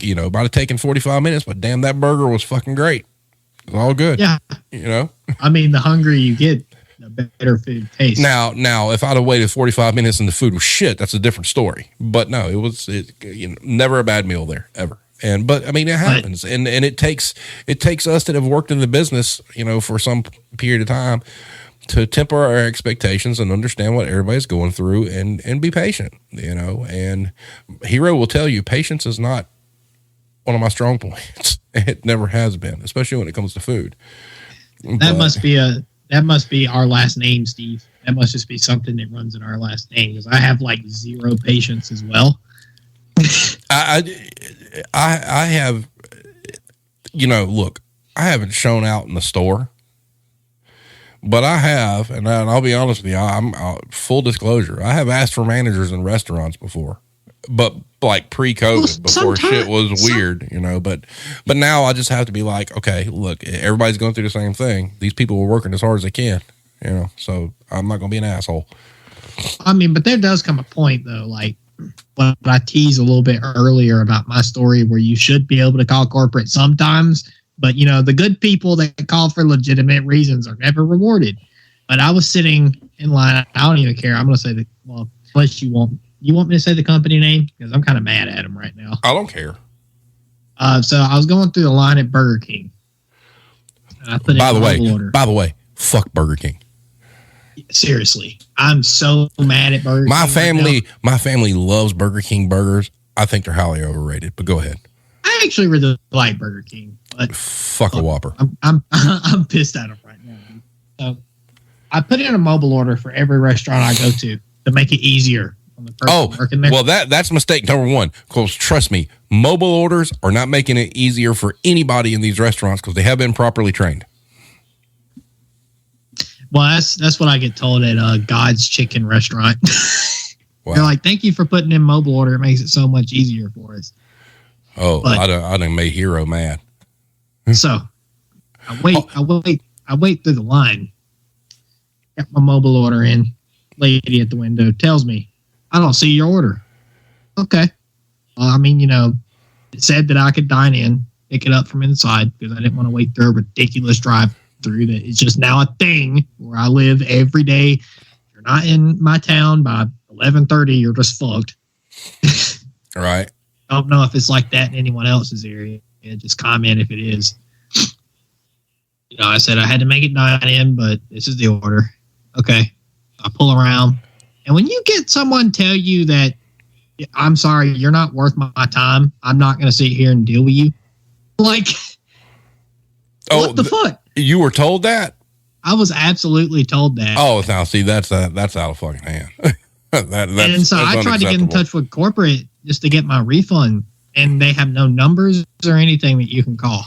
Might have taken 45 minutes, but damn, that burger was fucking great. It was all good. Yeah. I mean, the hungrier you get, the better food tastes. Now, if I'd have waited 45 minutes and the food was shit, that's a different story. But no, it was never a bad meal there ever. But I mean, it happens, and it takes us that have worked in the business, for some period of time, to temper our expectations and understand what everybody's going through, and be patient. And Hero will tell you, patience is not one of my strong points. It never has been, especially when it comes to food. That must be our last name, Steve. That must just be something that runs in our last name, because I have like zero patience as well. I have, look, I haven't shown out in the store, but I have, and I'll be honest with you, I'm full disclosure, I have asked for managers in restaurants before, but like pre-COVID, before shit was weird, but now I just have to be like, okay, look, everybody's going through the same thing. These people are working as hard as they can, so I'm not going to be an asshole. I mean, but there does come a point though, like what I teased a little bit earlier about my story, where you should be able to call corporate sometimes, but the good people that call for legitimate reasons are never rewarded. But I was sitting in line. I don't even care. I'm going to say unless you want me to say the company name, because I'm kind of mad at them right now. I don't care. So I was going through the line at Burger King. And I put by the way, fuck Burger King. Seriously, I'm so mad at Burger King. My family loves Burger King burgers. I think they're highly overrated. But go ahead. I actually really like Burger King, but fuck a Whopper. I'm pissed at them right now. So I put in a mobile order for every restaurant I go to make it easier on the person working there. Well, that's mistake number one. Because trust me, mobile orders are not making it easier for anybody in these restaurants because they have been properly trained. Well, that's what I get told at God's Chicken Restaurant. Wow. They're like, "Thank you for putting in mobile order. It makes it so much easier for us." Oh, but, I done made Hero mad. So I wait through the line. Got my mobile order in. Lady at the window tells me, "I don't see your order." Okay. Well, I mean, it said that I could dine in, pick it up from inside, because I didn't want to wait through a ridiculous drive through that is just now a thing where I live every day. If you're not in my town by 11:30, you're just fucked. Right. I don't know if it's like that in anyone else's area. Just comment if it is. I said I had to make it dine in, but this is the order. Okay. I pull around. And when you get someone tell you that, I'm sorry, you're not worth my time, I'm not going to sit here and deal with you. Like, what the fuck? You were told that? I was absolutely told that. Oh, now see, that's out of fucking hand. And so I tried to get in touch with corporate just to get my refund, and they have no numbers or anything that you can call.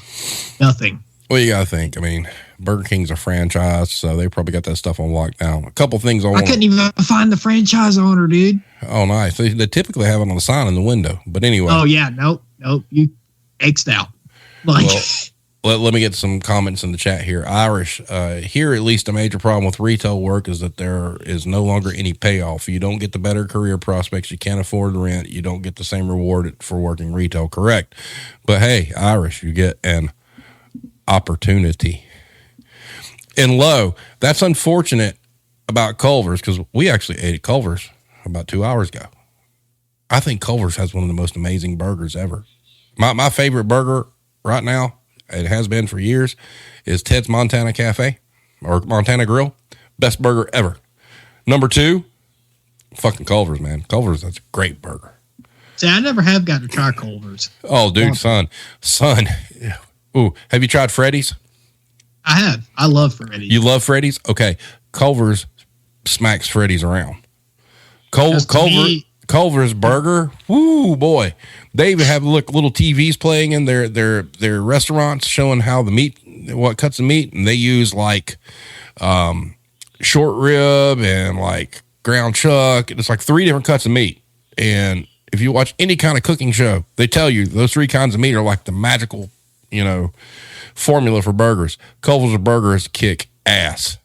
Nothing. Well, you got to think. I mean, Burger King's a franchise, so they probably got that stuff on lockdown. A couple things I couldn't even find the franchise owner, dude. Oh, nice. They typically have it on the sign in the window. But anyway. Oh, yeah. Nope. You X'd out. Like... Well, let me get some comments in the chat here. Irish, here at least a major problem with retail work is that there is no longer any payoff. You don't get the better career prospects. You can't afford rent. You don't get the same reward for working retail. Correct. But hey, Irish, you get an opportunity. And Low, that's unfortunate about Culver's, because we actually ate at Culver's about 2 hours ago. I think Culver's has one of the most amazing burgers ever. My favorite burger right now, it has been for years, is Ted's Montana Cafe or Montana Grill. Best burger ever. Number 2, fucking Culver's, man. Culver's, that's a great burger. See, I never have got to try Culver's. Oh, dude, son. Ooh, have you tried Freddy's? I have. I love Freddy's. You love Freddy's? Okay. Culver's smacks Freddy's around. Culver's burger, woo boy! They even have little TVs playing in their restaurants showing how what cuts of meat, and they use like short rib and like ground chuck. It's like 3 different cuts of meat. And if you watch any kind of cooking show, they tell you those 3 kinds of meat are like the magical, formula for burgers. Culver's burgers kick ass.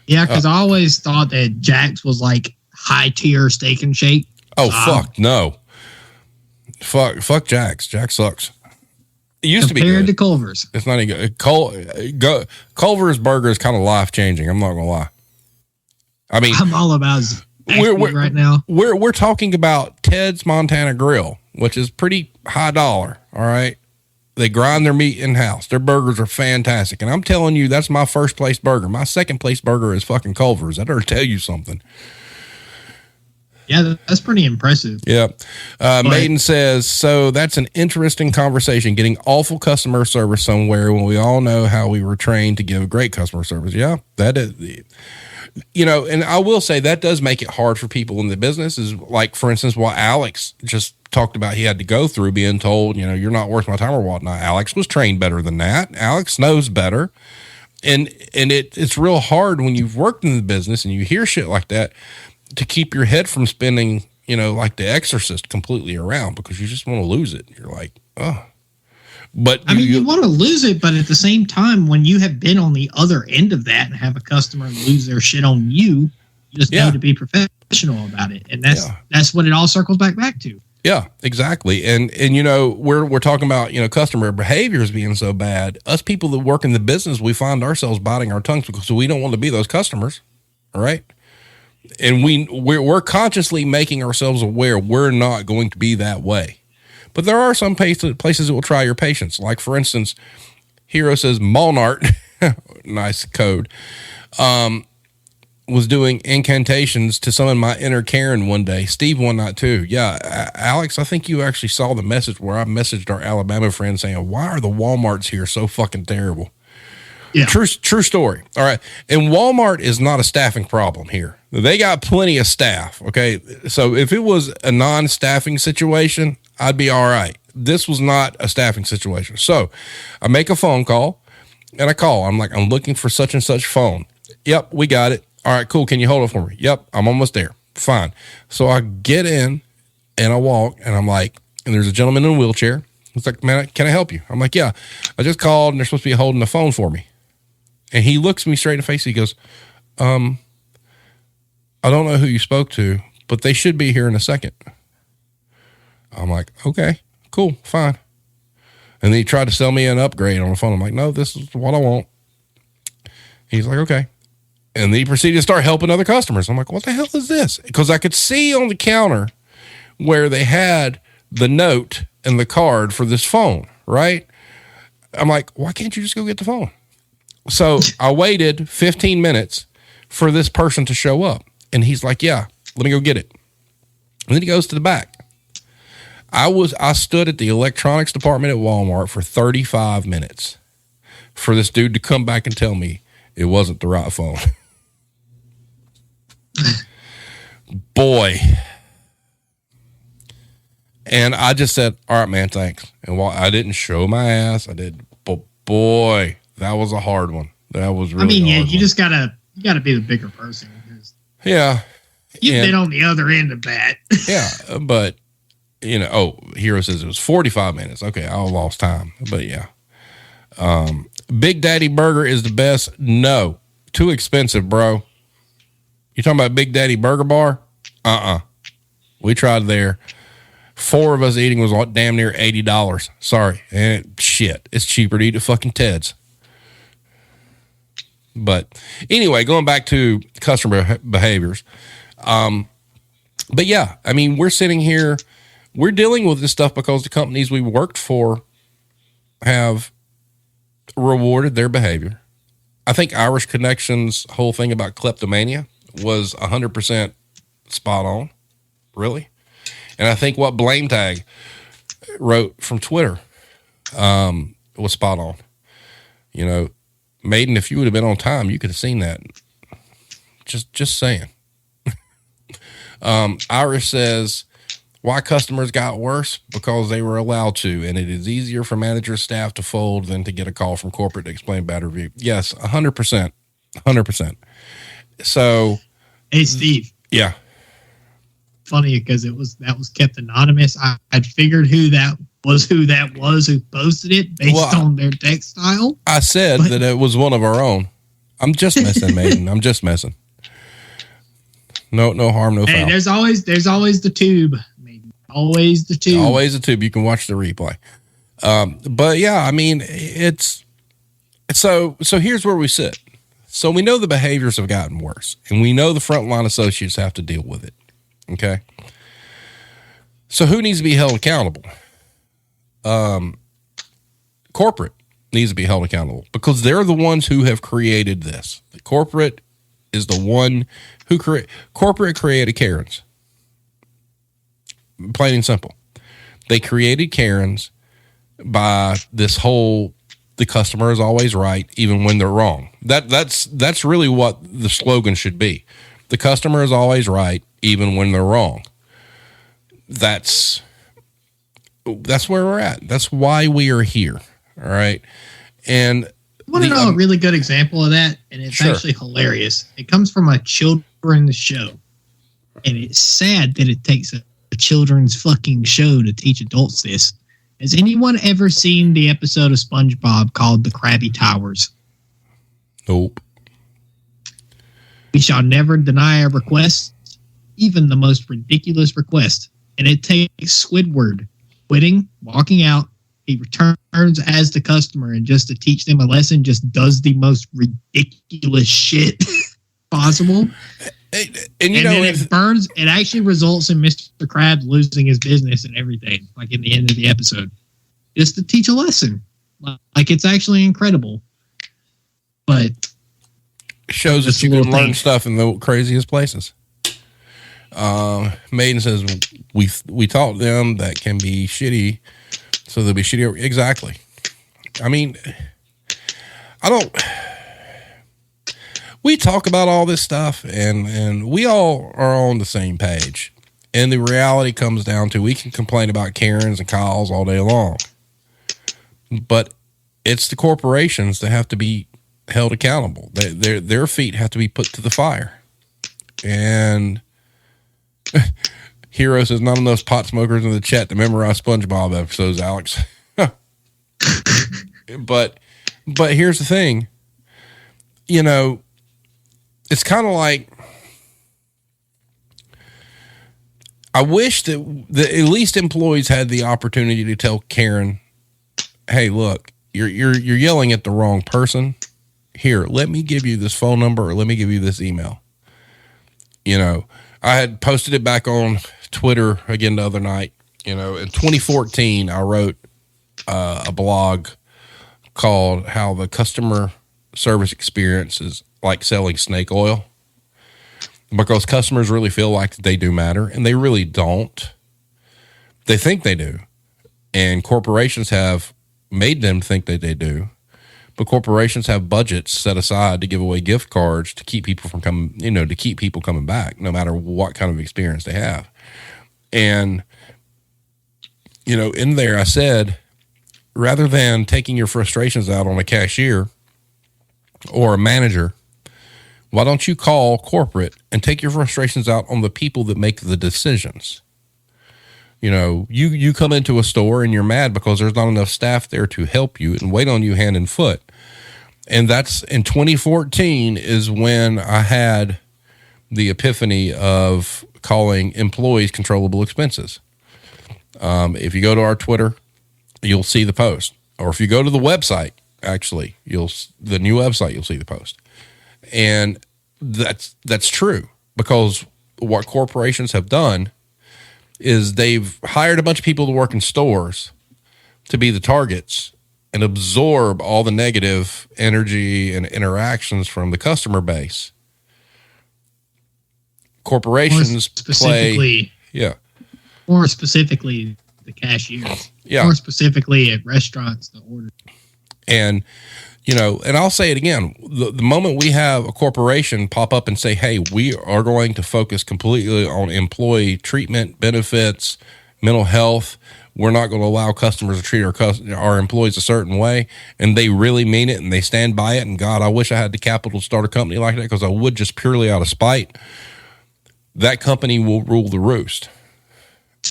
Yeah, because I always thought that Jack's was like high tier Steak and Shake. Oh, fuck no. Fuck Jack's. Jack sucks. It used to be good. Compared to Culver's. It's not even good. Culver's burger is kind of life changing. I'm not gonna lie. I mean, I'm all about we're right now. We're talking about Ted's Montana Grill, which is pretty high dollar. All right. They grind their meat in-house. Their burgers are fantastic. And I'm telling you, that's my first place burger. My second place burger is fucking Culver's. I better tell you something. Yeah, that's pretty impressive. Yeah. Maiden says, so that's an interesting conversation, getting awful customer service somewhere when we all know how we were trained to give great customer service. Yeah, that is, and I will say that does make it hard for people in the business, is like, for instance, what Alex just talked about, he had to go through being told, you're not worth my time or whatnot. Alex was trained better than that. Alex knows better. And it's real hard when you've worked in the business and you hear shit like that to keep your head from spinning, like the Exorcist completely around, because you just want to lose it. You're like, oh. But you want to lose it, but at the same time, when you have been on the other end of that and have a customer lose their shit on you, you just need to be professional about it. And that's what it all circles back to. Yeah, exactly. And we're talking about, customer behaviors being so bad. Us people that work in the business, we find ourselves biting our tongues because we don't want to be those customers. All right. And we're consciously making ourselves aware we're not going to be that way. But there are some places that will try your patience. Like, for instance, Hero says Malnart, nice code, was doing incantations to summon my inner Karen one day. Steve one night too. Yeah, Alex, I think you actually saw the message where I messaged our Alabama friend saying, why are the Walmarts here so fucking terrible? Yeah. True story. All right. And Walmart is not a staffing problem here. They got plenty of staff. Okay. So if it was a non-staffing situation, I'd be all right. This was not a staffing situation. So I make a phone call and I call. I'm like, I'm looking for such and such phone. Yep, we got it. All right, cool. Can you hold it for me? Yep, I'm almost there. Fine. So I get in and I walk and I'm like, and there's a gentleman in a wheelchair. He's like, man, can I help you? I'm like, yeah, I just called and they're supposed to be holding the phone for me. And he looks me straight in the face. He goes, I don't know who you spoke to, but they should be here in a second. I'm like, okay, cool, fine. And then he tried to sell me an upgrade on the phone. I'm like, no, this is what I want. He's like, okay. And then he proceeded to start helping other customers. I'm like, what the hell is this? Because I could see on the counter where they had the note and the card for this phone, right? I'm like, why can't you just go get the phone? So I waited 15 minutes for this person to show up. And he's like, yeah, let me go get it. And then he goes to the back. I stood at the electronics department at Walmart for 35 minutes for this dude to come back and tell me it wasn't the right phone. Boy. And I just said, all right, man, thanks. And while I didn't show my ass, I did, but boy, that was a hard one. That was really hard. You just gotta be the bigger person. Yeah. You've been on the other end of that. Yeah, but Hero says it was 45 minutes. Okay, I lost time, but yeah. Big Daddy Burger is the best. No, too expensive, bro. You talking about Big Daddy Burger Bar? We tried there. 4 of us eating was damn near $80. Sorry. And shit, it's cheaper to eat at fucking Ted's. But anyway, going back to customer behaviors. But yeah, I mean, we're sitting here, we're dealing with this stuff because the companies we worked for have rewarded their behavior. I think Irish Connection's whole thing about kleptomania was 100% spot on, really. And I think what Blame Tag wrote from Twitter was spot on. Maiden, if you would have been on time, you could have seen that. Just saying. Irish says, why customers got worse? Because they were allowed to, and it is easier for manager staff to fold than to get a call from corporate to explain bad review. Yes, 100%. 100%. So, hey, Steve. Yeah. Funny because that was kept anonymous. I'd figured who that was who posted it based on their text style. I said that it was one of our own. I'm just messing, Maiden. I'm just messing. No harm, no foul. Hey, there's always the tube. Maybe. Always the tube. Always the tube. You can watch the replay. But yeah, I mean, it's so here's where we sit. So we know the behaviors have gotten worse, and we know the frontline associates have to deal with it. Okay. So who needs to be held accountable? Corporate needs to be held accountable because they're the ones who have created this. The corporate is the one who corporate created Karens. plain and simple. They created Karens by this whole, the customer is always right, even when they're wrong. That's really what the slogan should be. The customer is always right, even when they're wrong. That's where we're at. That's why we are here. All right. And I want to know a really good example of that, and it's actually hilarious. It comes from a children's show, and it's sad that it takes a children's fucking show to teach adults this. Has anyone ever seen the episode of SpongeBob called The Krabby Towers? Nope. We shall never deny a request, even the most ridiculous request. And it takes Squidward quitting, walking out. He returns as the customer, and just to teach them a lesson, just does the most ridiculous shit possible. And then it burns. It actually results in Mr. Krabs losing his business and everything, like in the end of the episode, just to teach a lesson. Like, it's actually incredible. But shows that you can learn stuff in the craziest places. Maiden says we taught them that can be shitty, so they'll be shitty. Exactly. I mean, we talk about all this stuff, and we all are on the same page. And the reality comes down to, we can complain about Karens and Kyles all day long, but it's the corporations that have to be held accountable. Their feet have to be put to the fire. And Hero says, not enough pot smokers in the chat to memorize SpongeBob episodes, Alex. But here's the thing. You know, it's kind of like, I wish that at least employees had the opportunity to tell Karen, hey, look, you're yelling at the wrong person. Here, let me give you this phone number, or let me give you this email. You know, I had posted it back on Twitter again the other night. You know, in 2014, I wrote a blog called How the Customer Service Experience is Like Selling Snake Oil, because customers really feel like they do matter, and they really don't. They think they do, and corporations have made them think that they do. But corporations have budgets set aside to give away gift cards to keep people from coming, you know, to keep people coming back, no matter what kind of experience they have. And, you know, in there I said, rather than taking your frustrations out on a cashier or a manager, why don't you call corporate and take your frustrations out on the people that make the decisions? You know, you come into a store and you're mad because there's not enough staff there to help you and wait on you hand and foot. And that's in 2014 is when I had the epiphany of calling employees controllable expenses. If you go to our Twitter, you'll see the post. Or if you go to the website, actually, the new website, you'll see the post. And that's true, because what corporations have done is they've hired a bunch of people to work in stores to be the targets and absorb all the negative energy and interactions from the customer base. Corporations play, more specifically the cashiers, yeah, more specifically at restaurants, the order. And you know, and I'll say it again, the moment we have a corporation pop up and say, hey, we are going to focus completely on employee treatment, benefits, mental health, we're not going to allow customers to treat our employees a certain way, and they really mean it and they stand by it, and God, I wish I had the capital to start a company like that, because I would, just purely out of spite, that company will rule the roost.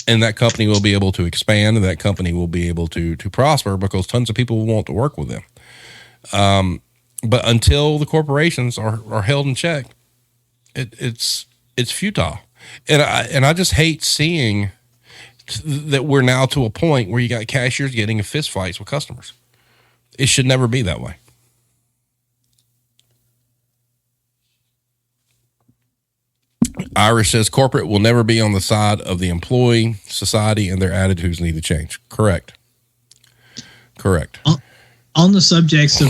And that company will be able to expand, and that company will be able to prosper, because tons of people will want to work with them. But until the corporations are held in check, it's futile. And I just hate seeing that we're now to a point where you got cashiers getting in fist fights with customers. It should never be that way. Irish says corporate will never be on the side of the employee. Society and their attitudes need to change. Correct. On the subject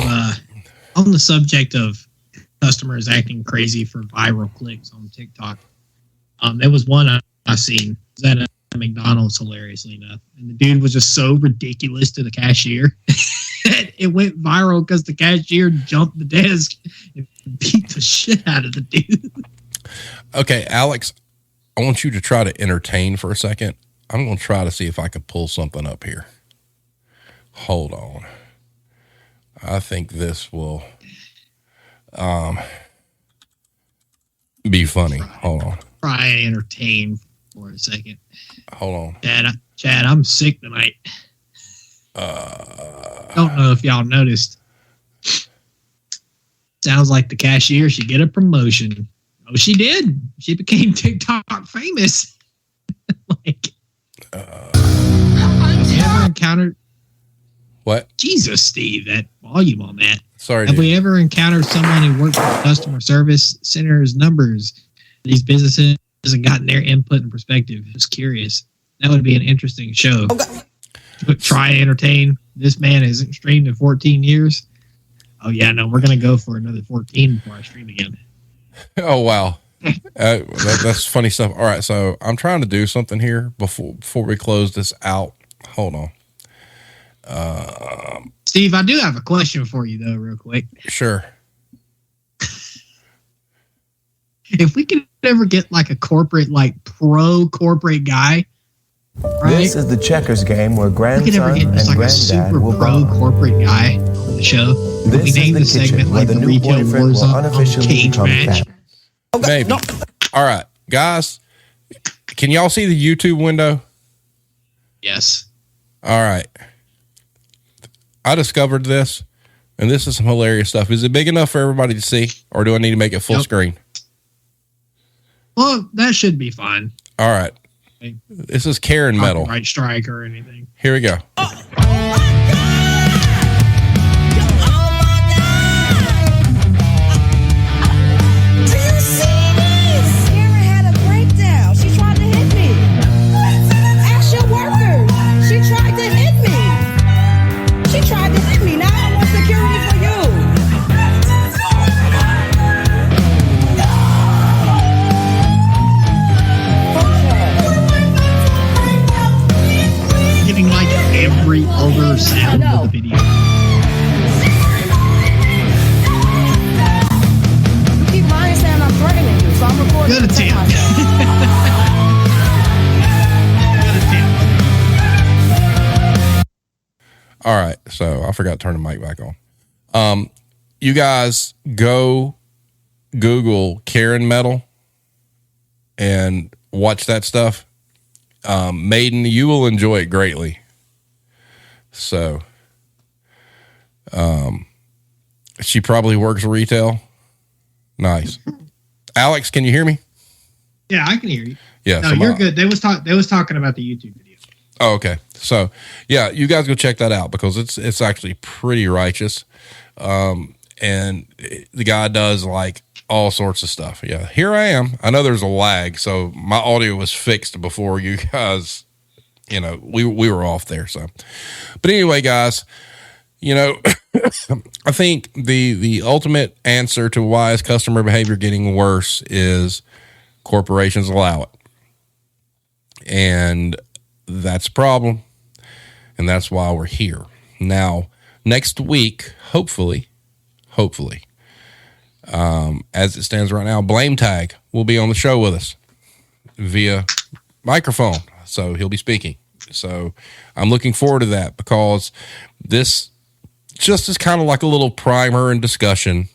of customers acting crazy for viral clicks on TikTok, there was one I seen that McDonald's, hilariously enough. And the dude was just so ridiculous to the cashier. It went viral because the cashier jumped the desk and beat the shit out of the dude. Okay, Alex, I want you to try to entertain for a second. I'm going to try to see if I can pull something up here. Hold on. I think this will be funny. Hold on. Try and entertain for a second. Hold on. Chad, I'm sick tonight. Don't know if y'all noticed. Sounds like the cashier should get a promotion. Oh, she did. She became TikTok famous. Like, have we ever encountered? What? Jesus, Steve, that volume on that. Sorry. Have we ever encountered someone who worked with customer service centers numbers these businesses and gotten their input and perspective? Just curious. That would be an interesting show. Okay. Try and entertain. This man hasn't streamed in 14 years. Oh, yeah, no, we're going to go for another 14 before I stream again. Oh, wow. That's funny stuff. All right, so I'm trying to do something here before we close this out. Hold on. Steve, I do have a question for you, though, real quick. Sure. If we could ever get like a corporate, like pro-corporate guy, right? This is the checkers game where grandson we could ever get just and like a granddad super will pro bond. corporate guy on the show. This We is name the the segment kitchen where like the the new retail boyfriend will Warzone unofficially cage become match. cat. Maybe. All right, guys, can y'all see the YouTube window? Yes. All right. I discovered this, and this is some hilarious stuff. Is it big enough for everybody to see, or do I need to make it full screen? Well, that should be fine. All right. This is Karen Metal. Right strike or anything. Here we go. Giving like every other sound of the video. You keep lying saying I'm threatening you, so I'm recording. Good attempt. Good attempt. All right. So I forgot to turn the mic back on. You guys go Google Karen Metal and watch that stuff. Maiden, you will enjoy it greatly. So, she probably works retail. Nice. Alex, can you hear me? Yeah, I can hear you. Yeah. No, you're good. They was talking about the YouTube video. Oh, okay. So, yeah, you guys go check that out because it's actually pretty righteous. And the guy does like all sorts of stuff. Yeah. Here I am. I know there's a lag, so my audio was fixed before you guys, we were off there. So, but anyway, guys, I think the ultimate answer to why is customer behavior getting worse is corporations allow it. And that's a problem. And that's why we're here. Now, next week, hopefully, as it stands right now, Blame Tag will be on the show with us via microphone. So he'll be speaking. So I'm looking forward to that because this just is kind of like a little primer and discussion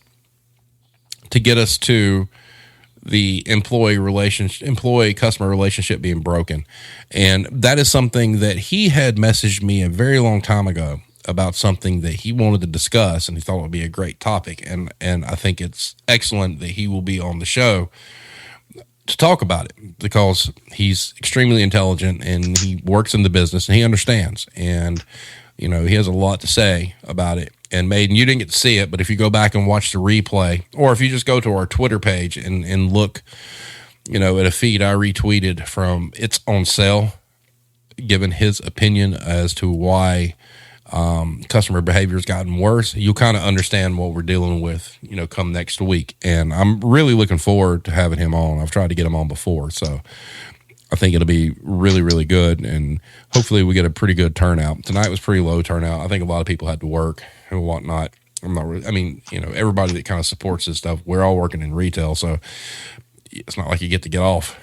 to get us to the employee customer relationship being broken. And that is something that he had messaged me a very long time ago about something that he wanted to discuss and he thought it would be a great topic. And I think it's excellent that he will be on the show to talk about it because he's extremely intelligent and he works in the business and he understands. And, he has a lot to say about it. And Maiden, you didn't get to see it, but if you go back and watch the replay, or if you just go to our Twitter page and look, at a feed I retweeted from It's on Sale, giving his opinion as to why customer behavior has gotten worse, you'll kind of understand what we're dealing with, come next week. And I'm really looking forward to having him on. I've tried to get him on before, so I think it'll be really, really good, and hopefully we get a pretty good turnout. Tonight was pretty low turnout. I think a lot of people had to work and whatnot. I'm not really, I mean, everybody that kind of supports this stuff, we're all working in retail, so it's not like you get to get off,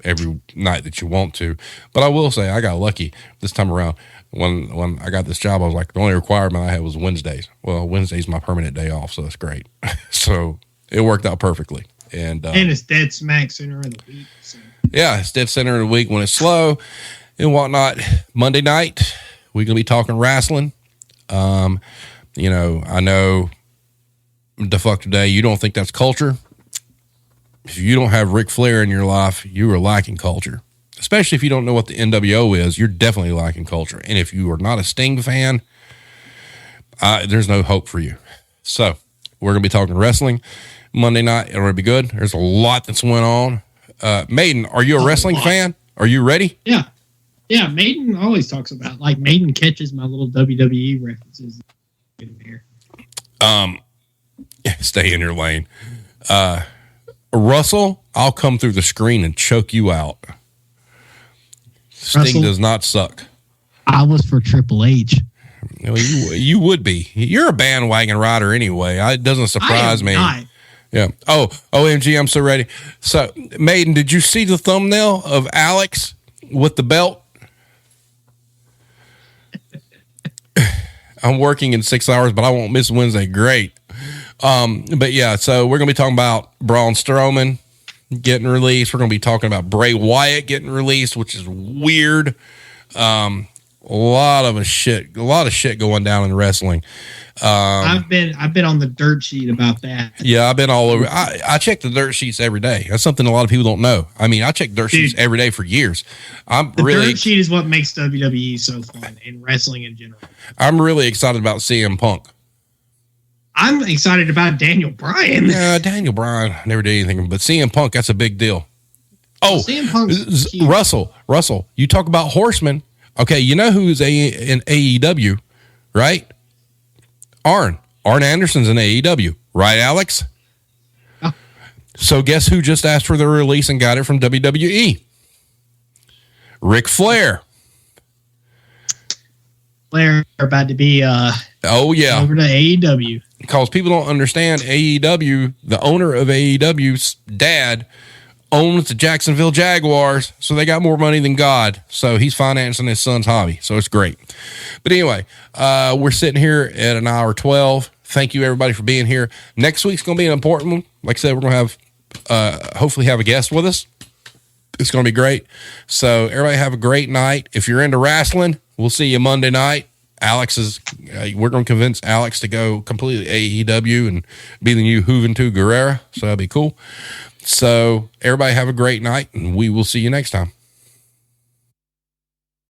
every night that you want to. But I will say I got lucky this time around. When I got this job, I was like, the only requirement I had was Wednesdays. Well, Wednesday's my permanent day off, so that's great. So it worked out perfectly. And it's dead smack center of the week. So. Yeah, it's dead center of the week when it's slow and whatnot. Monday night, we're going to be talking wrestling. I know the fuck today, you don't think that's culture. If you don't have Ric Flair in your life, you are lacking culture. Especially if you don't know what the NWO is, you're definitely lacking culture. And if you are not a Sting fan, there's no hope for you. So we're going to be talking wrestling Monday night. It'll be good. There's a lot that's went on. Maiden, are you a wrestling fan? Are you ready? Yeah. Yeah, Maiden always talks about, Maiden catches my little WWE references in there. Stay in your lane. Russell, I'll come through the screen and choke you out. Sting Russell, does not suck. I was for Triple H. Well, you would be. You're a bandwagon rider anyway. It doesn't surprise me. Not. Yeah. Oh, OMG, I'm so ready. So, Maiden, did you see the thumbnail of Alex with the belt? I'm working in 6 hours, but I won't miss Wednesday. Great. But yeah, so we're going to be talking about Braun Strowman getting released. We're going to be talking about Bray Wyatt getting released, which is weird. A lot of shit going down in wrestling. I've been on the dirt sheet about that. Yeah, I've been all over. I check the dirt sheets every day. That's something a lot of people don't know. I mean, I check dirt sheets every day for years. Dirt sheet is what makes WWE so fun and wrestling in general. I'm really excited about CM Punk. I'm excited about Daniel Bryan. Yeah, Daniel Bryan never did anything, but CM Punk, that's a big deal. Oh, CM Punk's cute. Russell, you talk about horsemen. Okay, you know who's in AEW, right? Arn Anderson's in AEW, right, Alex? Oh. So guess who just asked for the release and got it from WWE? Ric Flair. Flair about to be over to AEW. Because people don't understand AEW, the owner of AEW's dad owns the Jacksonville Jaguars, so they got more money than God. So he's financing his son's hobby. So it's great. But anyway, we're sitting here at an hour 12. Thank you, everybody, for being here. Next week's going to be an important one. Like I said, we're going to have, hopefully have a guest with us. It's going to be great. So everybody have a great night. If you're into wrestling, we'll see you Monday night. We're going to convince Alex to go completely AEW and be the new Juventud Guerrera. So that'd be cool. So everybody have a great night, and we will see you next time.